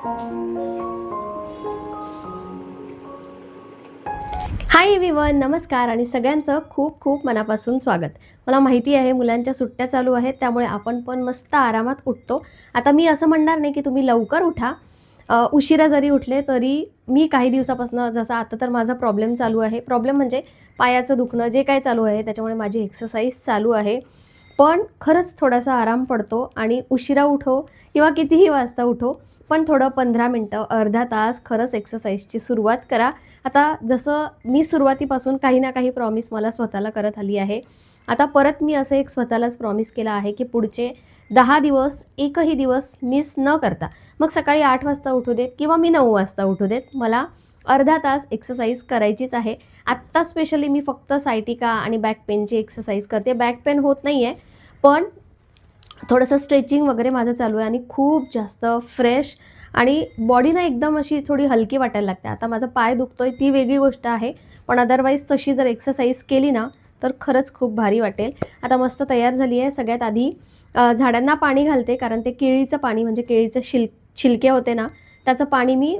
Hi everyone, नमस्कार आणि सगळ्यांचं खूप खूप मनापासून स्वागत. मला माहिती आहे मुलांच्या सुट्ट्या चालू आहेत, त्यामुळे आपण पण मस्त आरामात उठतो. आता मी असं म्हणणार नाही की तुम्ही लवकर उठा. उशिरा जरी उठले तरी मी काही दिवसापासून, जसं आता तर माझा प्रॉब्लेम चालू आहे. प्रॉब्लेम म्हणजे पायाचं दुखणं जे काही चालू आहे, त्याच्यामुळे माझी एक्सरसाइज चालू आहे. पण खरंच थोडासा आराम पडतो आणि उशिरा उठो किंवा कितीही वाजता उठो, पण थोडं 15 मिनिटं, अर्धा तास खरंच एक्सरसाइजची सुरुवात करा. आता जसं मी सुरुवातीपासून काही ना काही प्रॉमिस मला स्वतःला करत आली आहे. आता परत मी असं एक स्वतःलाच प्रॉमिस केलं आहे, की पुढचे 10 दिवस एकही दिवस मिस न करता, मग सकाळी 8 वाजता उठू देत किंवा मी 9 वाजता उठू देत, मला अर्धा तास एक्सरसाइज करायचीच आहे. आत्ता स्पेशली मी फक्त सायटिका आणि बॅक पेनची एक्सरसाइज करते. बॅक पेन होत नाही आहे, पण थोडंसं स्ट्रेचिंग वगैरे माझं चालू आहे आणि खूप जास्त फ्रेश आणि बॉडी ना एकदम अशी थोडी हलकी वाटायला लागते. आता माझा पाय दुखतोय ती वेगळी गोष्ट आहे, पण अदरवाईज तशी जर एक्सरसाइज केली ना, तर खरंच खूप भारी वाटेल. आता मस्त तयार झाली आहे. सगळ्यात आधी झाडांना पाणी घालते, कारण ते केळीचं पाणी म्हणजे केळीचे छिलके होते ना, त्याचं पाणी मी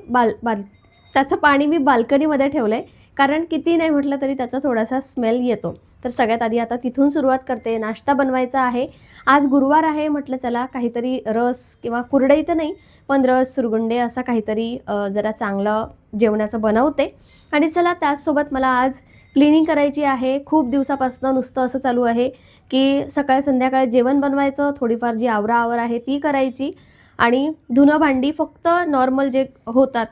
त्याचं पाणी मी बाल्कनीमध्ये ठेवलं आहे, कारण किती नाही म्हटलं तरी त्याचा थोडासा स्मेल येतो. तर सगळ्यात आधी आता तिथून सुरुवात करते. नाश्ता बनवायचा आहे. आज गुरुवार आहे, म्हटलं चला काहीतरी रस किंवा कुरडई तर नाही, पण रस, सुरगुंडे असं काहीतरी जरा चांगलं जेवणाचं बनवते. आणि चला त्याचसोबत मला आज क्लिनिंग करायची आहे. खूप दिवसापासून नुसतं असं चालू आहे की सकाळ संध्याकाळ जेवण बनवायचं, थोडीफार जी आवराआवर आहे ती करायची आणि धुणं भांडी फक्त नॉर्मल जे होतात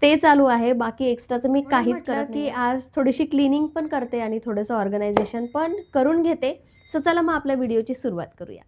ते चालू आहे. बाकी एक्स्ट्राचं मी काहीच करत नाही. आज थोडीशी क्लिनिंग पण करते आणि थोडंसं ऑर्गनायझेशन पण करून घेते. सो चला मग आपल्या व्हिडिओची सुरुवात करूया.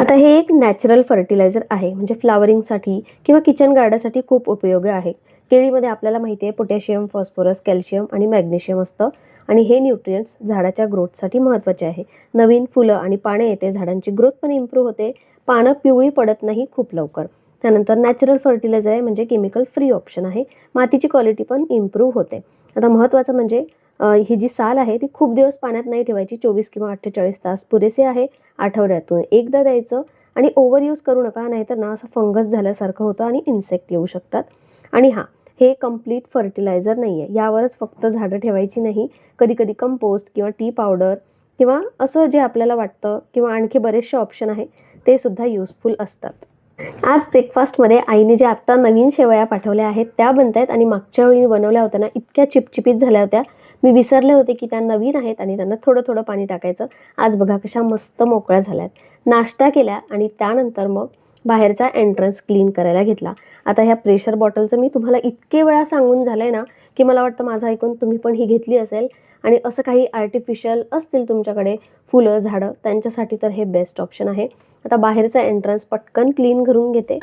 आता हे एक नॅचरल फर्टिलायझर आहे, म्हणजे फ्लावरिंगसाठी किंवा किचन गार्डनसाठी खूप उपयोगी आहे. केळीमध्ये आपल्याला माहिती आहे पोटॅशियम, फॉस्फरस, कॅल्शियम आणि मॅग्नेशियम असतं आणि हे न्यूट्रियंट्स झाडाच्या ग्रोथसाठी महत्त्वाचे आहे. नवीन फुलं आणि पाने येते, झाडांची ग्रोथ पण इम्प्रूव्ह होते, पानं पिवळी पडत नाही खूप लवकर. त्यानंतर नॅचरल फर्टिलायझर आहे, म्हणजे केमिकल फ्री ऑप्शन आहे. मातीची क्वालिटी पण इम्प्रूव्ह होते. आता महत्त्वाचं म्हणजे ही जी साल आहे ती खूप दिवस पाण्यात नाही ठेवायची. 24 किंवा 48 तास पुरेसे आहे. आठवड्यातून एकदा द्यायचं आणि ओव्हर यूज करू नका, नाहीतर ना असं फंगस झाल्यासारखं होतं आणि इन्सेक्ट येऊ शकतात. आणि हां, हे कम्प्लीट फर्टिलायझर नाही आहे. यावरच फक्त झाडं ठेवायची नाही. कधी कधी कंपोस्ट किंवा टी पावडर किंवा असं जे आपल्याला वाटतं किंवा आणखी बरेचसे ऑप्शन आहे ते सुद्धा युजफुल असतात. आज ब्रेकफास्टमध्ये आईने जे आत्ता नवीन शेवया पाठवल्या आहेत त्या बनत आहेत आणि मागच्या वेळी बनवल्या होत्या ना, इतक्या चिपचिपीत झाल्या होत्या. मी विसरले होते की त्या नवीन आहेत आणि त्यांना थोडं थोडं पाणी टाकायचं. आज बघा कशा मस्त मोकळ्या झाल्यात. नाश्ता केला आणि त्यानंतर मग बाहेरचा एंट्रन्स क्लीन करायला घेतला. आता ह्या प्रेशर बॉटलचं मी तुम्हाला इतके वेळा सांगून झालंय ना, की मला वाटतं माझं ऐकून तुम्ही पण ही घेतली असेल. आणि असं काही आर्टिफिशियल असतील तुमच्याकडे फुलं, झाडं, त्यांच्यासाठी तर हे बेस्ट ऑप्शन आहे. आता बाहेरचा एंट्रन्स पटकन क्लीन करून घेते.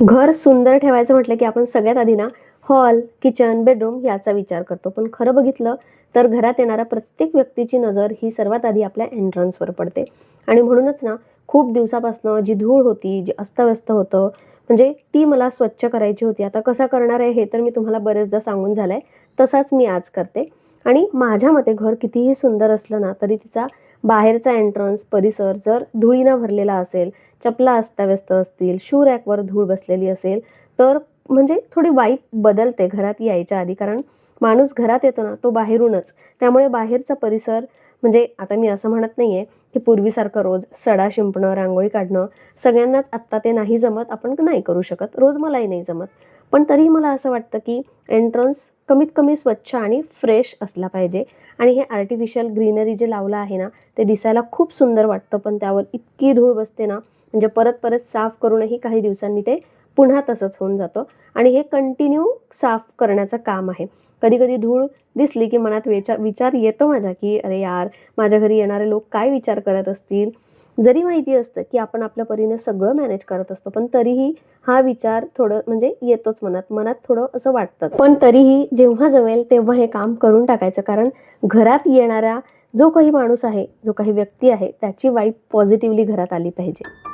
घर सुंदर ठेवायचं म्हटलं की आपण सगळ्यात आधी ना हॉल, किचन, बेडरूम याचा विचार करतो. पण खरं बघितलं तर घरात येणाऱ्या प्रत्येक व्यक्तीची नजर ही सर्वात आधी आपल्या एंट्रन्सवर पडते. आणि म्हणूनच ना खूप दिवसापासून जी धूळ होती, जी अस्ताव्यस्त होतं, म्हणजे ती मला स्वच्छ करायची होती. आता कसं करणार आहे हे तर मी तुम्हाला बरेचदा सांगून झालंय, तसाच मी आज करते. आणि माझ्या मते घर कितीही सुंदर असलं ना तरी तिचा बाहेरचा एंट्रन्स परिसर जर धुळीनं भरलेला असेल, चपला अस्ताव्यस्त असतील, शू रॅकवर धूळ बसलेली असेल, तर म्हणजे थोडी वाईब बदलते घरात यायच्या आधी. कारण माणूस घरात येतो ना तो बाहेरूनच, त्यामुळे बाहेरचा परिसर म्हणजे आता मी असं म्हणत नाहीये की पूर्वीसारखं रोज सडा शिंपणं, रांगोळी काढणं सगळ्यांनाच आत्ता ते नाही जमत, आपण नाही करू शकत, रोज मलाही नाही जमत. पण तरीही मला असं वाटतं की एंट्रन्स कमीत कमी स्वच्छ आणि फ्रेश असला पाहिजे. आणि हे आर्टिफिशियल ग्रीनरी जे लावलं आहे ना ते दिसायला खूप सुंदर वाटतं, पण त्यावर इतकी धूळ बसते ना, म्हणजे परत परत साफ करूनही काही दिवसांनी ते पुन्हा तसंच होऊन जातं. आणि हे कंटिन्यू साफ करण्याचं काम आहे. कधी कधी धूळ दिसली की मनात विचार येतो माझ्या की अरे यार, माझ्या घरी येणारे लोक काय विचार करत असतील. जरी माहिती असतं की आपण आपल्या परीने सगळं मॅनेज करत असतो, पण तरीही हा विचार थोडं म्हणजे येतोच मनात मनात थोडं असं वाटतं. पण तरीही जेव्हा जमेल तेव्हा हे काम करून टाकायचं, कारण घरात येणारा जो काही माणूस आहे, जो काही व्यक्ती आहे, त्याची वाईब पॉझिटिव्हली घरात आली पाहिजे.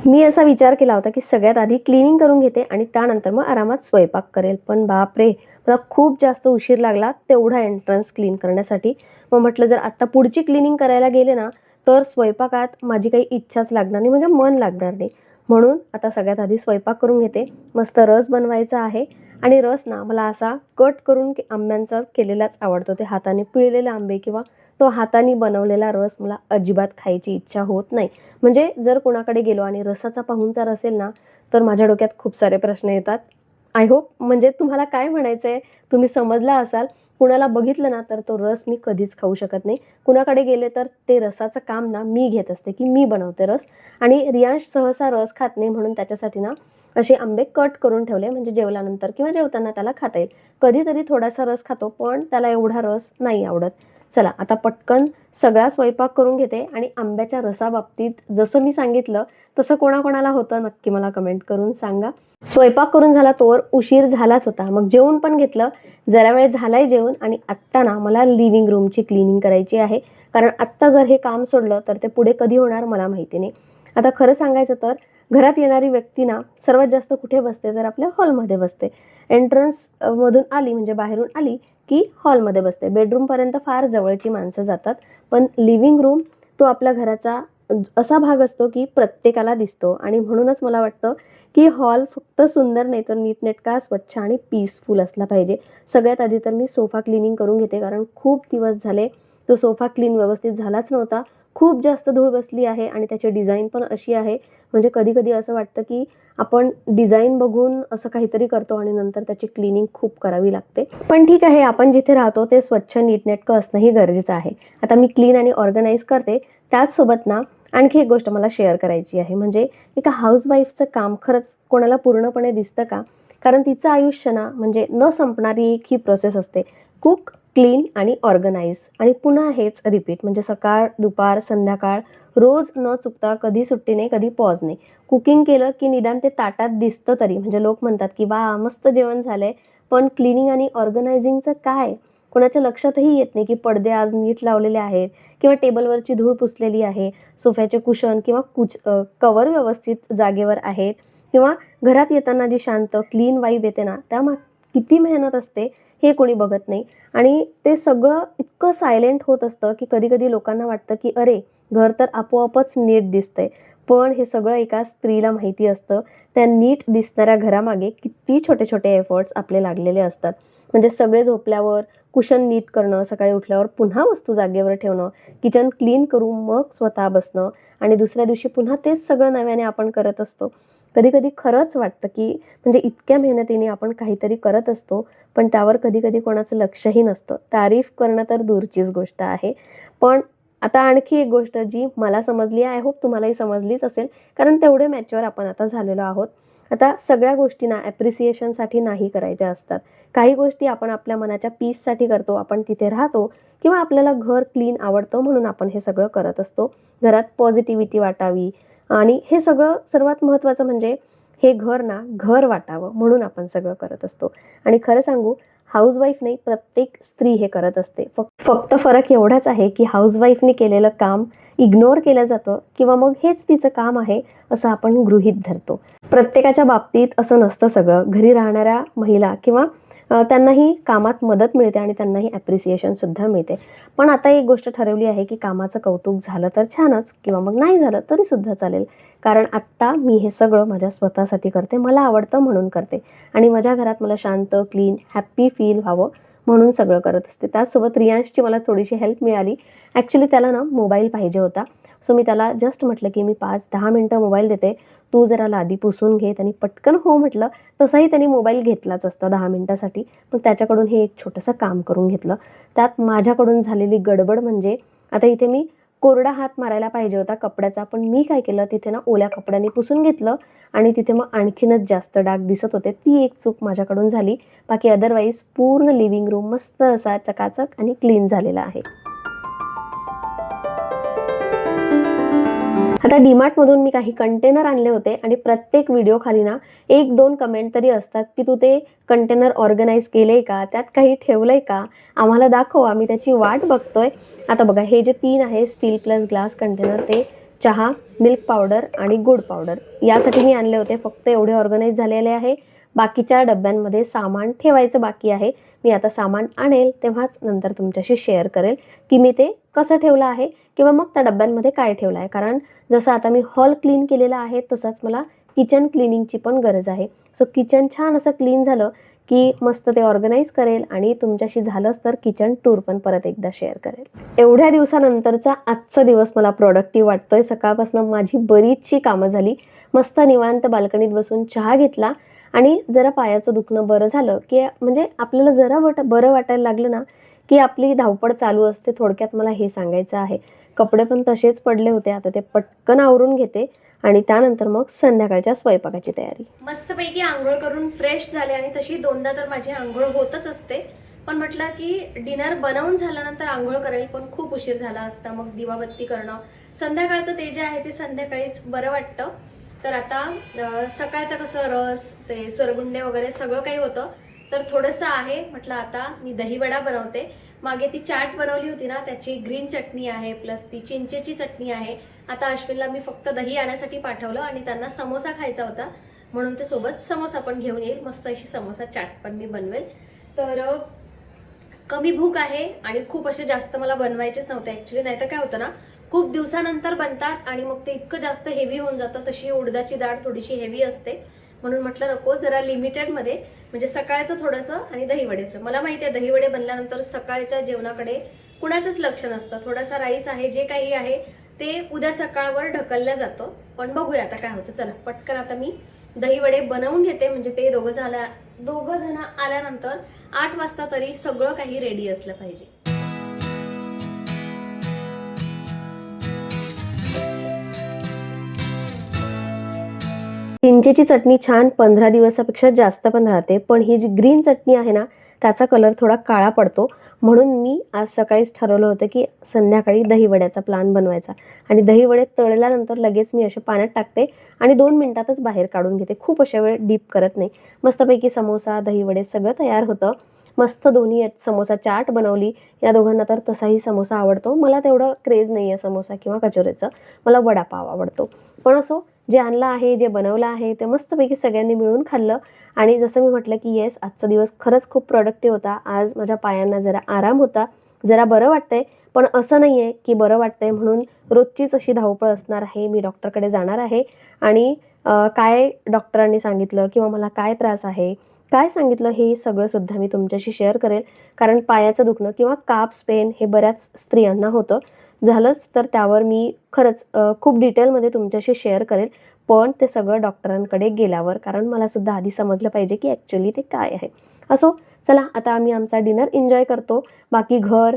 मी असा विचार केला होता की सगळ्यात आधी क्लिनिंग करून घेते आणि त्यानंतर मग आरामात स्वयंपाक करेल, पण बापरे, मला खूप जास्त उशीर लागला तेवढा एंट्रन्स क्लीन करण्यासाठी. मग म्हटलं जर आत्ता पुढची क्लिनिंग करायला गेले ना तर स्वयंपाकात माझी काही इच्छाच लागणार नाही, म्हणजे मन लागणार नाही. म्हणून आता सगळ्यात आधी स्वयंपाक करून घेते. मस्त रस बनवायचा आहे आणि रस ना मला असा कट करून आंब्यांचा केलेलाच आवडतो. ते हाताने पिळलेले आंबे किंवा तो हाताने बनवलेला रस मला अजिबात खायची इच्छा होत नाही. म्हणजे जर कोणाकडे गेलो आणि रसाचा पाहुणचार असेल ना तर माझ्या डोक्यात खूप सारे प्रश्न येतात. आय होप म्हणजे तुम्हाला काय म्हणायचं आहे तुम्ही समजला असाल. कुणाला बघितलं ना तर तो रस मी कधीच खाऊ शकत नाही. कुणाकडे गेले तर ते रसाचं काम ना मी घेत असते की मी बनवते रस. आणि रियांश सहसा रस खात नाही म्हणून त्याच्यासाठी ना असे आंबे कट करून ठेवले, म्हणजे जेवल्यानंतर किंवा जेवताना त्याला खाता येईल. कधीतरी थोडासा रस खातो पण त्याला एवढा रस नाही आवडत. चला आता पटकन सगळा स्वयंपाक करून घेते आणि आंब्याच्या रसाबाबतीत जसं मी सांगितलं तसं कोणाकोणाला होतं नक्की मला कमेंट करून सांगा. स्वयंपाक करून झाला तोवर उशीर झालाच होता. मग जेवून पण घेतलं, जरा वेळ झालाय जेवून आणि आत्ता ना मला लिव्हिंग रूमची क्लिनिंग करायची आहे. कारण आत्ता जर हे काम सोडलं तर ते पुढे कधी होणार मला माहिती नाही. आता खरं सांगायचं तर घरात येणारी व्यक्ती ना सर्वात जास्त कुठे बसते तर आपल्या हॉलमध्ये बसते. एंट्रन्स मधून आली म्हणजे बाहेरून आली की हॉलमध्ये बसते. बेडरूमपर्यंत फार जवळची माणसं जातात, पण लिव्हिंग रूम तो आपल्या घराचा असा भाग असतो की प्रत्येकाला दिसतो. आणि म्हणूनच मला वाटतं की हॉल फक्त सुंदर नाही तर नीटनेटका, स्वच्छ आणि पीसफुल असला पाहिजे. सगळ्यात आधी तर मी सोफा क्लिनिंग करून घेते, कारण खूप दिवस झाले तो सोफा क्लीन व्यवस्थित झालाच नव्हता. खूप जास्त धूळ बसली आहे आणि त्याची डिझाईन पण अशी आहे, म्हणजे कधी कधी असं वाटतं की आपण डिझाईन बघून असं काहीतरी करतो आणि नंतर त्याची क्लिनिंग खूप करावी लागते. पण ठीक आहे, आपण जिथे राहतो ते स्वच्छ नीटनेटकं असणंही गरजेचं आहे. आता मी क्लीन आणि ऑर्गनाईज करते, त्याचसोबत ना आणखी एक गोष्ट मला शेअर करायची आहे. म्हणजे एका हाऊसवाईफचं काम खरंच कोणाला पूर्णपणे दिसतं का? कारण तिचं आयुष्य ना म्हणजे न संपणारी एक ही प्रोसेस असते. कुक, क्लीन आणि ऑर्गनाईज आणि पुन्हा हेच रिपीट, म्हणजे सकाळ, दुपार, संध्याकाळ, रोज न चुकता, कधी सुट्टी नाही, कधी पॉज नाही. कुकिंग केलं की निदान ते ताटात दिसतं तरी, म्हणजे लोक म्हणतात की वा मस्त जेवण झालंय. पण क्लिनिंग आणि ऑर्गनायझिंगचं काय? कोणाच्या लक्षातही येत नाही की पडदे आज नीट लावलेले आहेत किंवा टेबलवरची धूळ पुसलेली आहे, सोफ्याचे कुशन किंवा कवर व्यवस्थित जागेवर आहेत, किंवा घरात येताना जी शांत क्लीन वाईब येते ना त्यामा किती मेहनत असते हे कोणी बघत नाही. आणि ते सगळं इतकं सायलेंट होत असतं की कधी कधी लोकांना वाटतं की अरे घर तर आपोआपच नीट दिसतंय. पण हे सगळं एका स्त्रीला माहिती असतं. त्या नीट दिसणाऱ्या घरामागे किती छोटे छोटे एफर्ट्स आपले लागलेले असतात. म्हणजे सगळे झोपल्यावर कुशन नीट करणं, सकाळी उठल्यावर पुन्हा वस्तू जागेवर ठेवणं, किचन क्लीन करून मग स्वतः बसणं आणि दुसऱ्या दिवशी पुन्हा तेच सगळं नव्याने आपण करत असतो. कधी कधी खरंच वाटतं की म्हणजे इतक्या मेहनतीने आपण काहीतरी करत असतो पण त्यावर कधी कधी कोणाचं लक्षही नसतं. तारीफ करणं तर दूरचीच गोष्ट आहे. पण आता आणखी एक गोष्ट जी मला समजली आहे, आय होप तुम्हालाही समजलीच असेल, कारण तेवढे मॅच्युअर आपण आता झालेलो आहोत. आता सगळ्या गोष्टी ना ॲप्रिसिएशनसाठी नाही करायच्या असतात. काही गोष्टी आपण आपल्या मनाच्या पीससाठी करतो. आपण तिथे राहतो किंवा आपल्याला घर क्लीन आवडतं म्हणून आपण हे सगळं करत असतो. घरात पॉझिटिव्हिटी वाटावी आणि हे सगळं सर्वात महत्त्वाचं म्हणजे हे घर ना घर वाटावं म्हणून आपण सगळं करत असतो. आणि खरं सांगू, हाऊसवाईफ नाही, प्रत्येक स्त्री हे करत असते. फक्त फरक एवढाच आहे की हाऊसवाईफने केलेलं काम इग्नोर केलं जातं किंवा मग हेच तिचं काम आहे असं आपण गृहीत धरतो. प्रत्येकाच्या बाबतीत असं नसतं सगळं. घरी राहणाऱ्या महिला किंवा त्यांनाही कामात मदत मिळते आणि त्यांनाही ॲप्रिसिएशनसुद्धा मिळते. पण आता एक गोष्ट ठरवली आहे की कामाचं कौतुक झालं तर छानच किंवा मग नाही झालं तरीसुद्धा चालेल. कारण आत्ता मी हे सगळं माझ्या स्वतःसाठी करते, मला आवडतं म्हणून करते आणि माझ्या घरात मला शांत, क्लीन, हॅप्पी फील व्हावं म्हणून सगळं करत असते. त्याचसोबत रियांशची मला थोडीशी हेल्प मिळाली. ॲक्च्युली त्याला ना मोबाईल पाहिजे होता. सो मी त्याला जस्ट म्हटलं की मी 5-10 मिनटं मोबाईल देते, तू जरा लादी पुसून घे. त्यांनी पटकन हो म्हटलं. तसाही त्यांनी मोबाईल घेतलाच असता 10 मिनटासाठी. मग त्याच्याकडून हे एक छोटंसं काम करून घेतलं. त्यात माझ्याकडून झालेली गडबड म्हणजे आता इथे मी कोरडा हात मारायला पाहिजे होता कपड्याचा, पण मी काय केलं तिथे ना ओल्या कपड्यांनी पुसून घेतलं आणि तिथे मग आणखीनच जास्त डाग दिसत होते. ती एक चूक माझ्याकडून झाली. बाकी अदरवाईज पूर्ण लिव्हिंग रूम मस्त असा चकाचक आणि क्लीन झालेला आहे. आता डीमार्टमधून मी काही कंटेनर आणले होते आणि प्रत्येक व्हिडिओ खाली ना 1-2 कमेंट तरी असतात की तू ते कंटेनर ऑर्गनाईज केले का, त्यात काही ठेवलंय का, आम्हाला दाखव, आम्ही त्याची वाट बघतोय. आता बघा, हे जे 3 आहे स्टील प्लस ग्लास कंटेनर ते चहा, मिल्क पावडर आणि गुड पावडर यासाठी मी आणले होते. फक्त एवढे ऑर्गनाइज झालेले आहे. बाकीच्या डब्यांमध्ये सामान ठेवायचं बाकी आहे. मी आता सामान आणेल तेव्हाच नंतर तुमच्याशी शेअर करेल की मी ते कसं ठेवलं आहे किंवा मग त्या डब्यांमध्ये काय ठेवलं आहे. कारण जसं आता मी हॉल क्लीन केलेला आहे तसंच मला किचन क्लिनिंगची पण गरज आहे. सो किचन छान असं क्लीन झालं की मस्त ते ऑर्गनाइज करेल आणि तुमच्याशी झालंच तर किचन टूर पण परत एकदा शेअर करेल. एवढ्या दिवसानंतरचा आजचा दिवस मला प्रोडक्टिव्ह वाटतोय. सकाळपासून माझी बरीचशी कामं झाली. मस्त निवांत बाल्कनीत बसून चहा घेतला आणि जरा पायाचं दुखणं बरं झालं की म्हणजे आपल्याला जरा बरं वाटायला लागलं ना की आपली धावपळ चालू असते. थोडक्यात मला हे सांगायचं आहे. कपडे पण तसेच पडले होते. आता ते पटकन आवरून घेते आणि त्यानंतर मग संध्याकाळच्या स्वयंपाकाची तयारी. मस्तपैकी आंघोळ करून फ्रेश झाले आणि तशी दोनदा तर माझी आंघोळ होतच असते. पण म्हटलं की डिनर बनवून झाल्यानंतर आंघोळ करेल पण खूप उशीर झाला असता. मग दिवाबत्ती करणं संध्याकाळचं ते जे आहे ते संध्याकाळीच बरं वाटतं. तर आता सकाळचं कसं रस ते स्वरगुंडे वगैरे सगळं काही होतं तर थोडंसं आहे. म्हटलं आता मी दहीवडा बनवते. मागे ती चाट बनवली होती ना त्याची ग्रीन चटणी आहे प्लस ती चिंचेची चटणी आहे. आता अश्विनला मी फक्त दही आणण्यासाठी पाठवलं आणि त्यांना समोसा खायचा होता म्हणून ते सोबत समोसा पण घेऊन येईल. मस्त अशी समोसा चाट पण मी बनवेल. तर कमी भूक आहे आणि खूप असे जास्त मला बनवायचेच नव्हते ॲक्च्युली. नाही तर काय होतं ना खूप दिवसानंतर बनतात आणि मग ते इतकं जास्त हेवी होऊन जातं. तशी उडदाची डाळ थोडीशी हेवी असते म्हणून म्हटलं नको जरा लिमिटेडमध्ये म्हणजे सकाळचं थोडंसं आणि दहीवडे. मला माहिती आहे दहीवडे बनल्यानंतर सकाळच्या जेवणाकडे कुणाचंच लक्ष नसतं. थोडासा राईस आहे जे काही आहे ते उद्या सकाळवर ढकललं जातं. पण बघूया आता काय होतं. चला पटकन आता मी दहीवडे बनवून घेते म्हणजे ते दोघं जण आल्यानंतर 8 वाजता तरी सगळं काही रेडी असलं पाहिजे. चिंचेची चटणी छान 15 दिवसापेक्षा जास्त पण राहते. पण ही जी ग्रीन चटणी आहे ना त्याचा कलर थोडा काळा पडतो. म्हणून मी आज सकाळीच ठरवलं होतं की संध्याकाळी दहीवड्याचा प्लॅन बनवायचा आणि दहीवडे तळल्यानंतर लगेच मी असे पाण्यात टाकते आणि 2 मिनिटातच बाहेर काढून घेते. खूप अशा वेळ डीप करत नाही. मस्तपैकी समोसा दहीवडे सगळं तयार होतं. मस्त दोन्ही समोसा चाट बनवली. या दोघांना तर तसाही समोसा आवडतो. मला तेवढं क्रेज नाही आहे समोसा किंवा कचोरीचं. मला वडापाव आवडतो. पण असो जे आणलं आहे जे बनवलं आहे ते मस्तपैकी सगळ्यांनी मिळून खाल्लं. आणि जसं मी म्हटलं की येस आजचा दिवस खरंच खूप प्रोडक्टिव्ह होता. आज माझ्या पायांना जरा आराम होता. जरा बरं वाटतंय. पण असं नाही आहे की बरं वाटतंय म्हणून रोजचीच अशी धावपळ असणार आहे. मी डॉक्टरकडे जाणार आहे आणि काय डॉक्टरांनी सांगितलं किंवा मला काय त्रास आहे काय सांगितलं हे सगळं सुद्धा मी तुमच्याशी शेअर करेल. कारण पायाचं दुखणं किंवा काप्स पेन हे बऱ्याच स्त्रियांना होतं. झालंच तर त्यावर मी खरंच खूप डिटेलमध्ये तुमच्याशी शेअर करेल. पण ते सगळं डॉक्टरांकडे गेल्यावर कारण मला सुद्धा आधी समजलं पाहिजे की ॲक्च्युली ते काय आहे. असो चला आता आम्ही आमचा डिनर एन्जॉय करतो. बाकी घर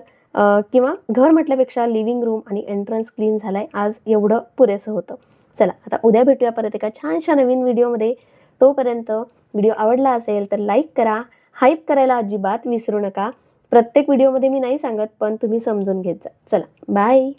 किंवा घर म्हटल्यापेक्षा लिव्हिंग रूम आणि एंट्रन्स क्लीन झालाय. आज एवढं पुरेसं होतं. चला आता उद्या भेटूया परत एका छानशा नवीन व्हिडिओमध्ये. तोपर्यंत व्हिडिओ आवडला असेल तर लाईक करा. हाईप करायला अजिबात विसरू नका. प्रत्येक व्हिडिओमध्ये मी नाही सांगत पण तुम्ही समजून घेत जा. चला बाय.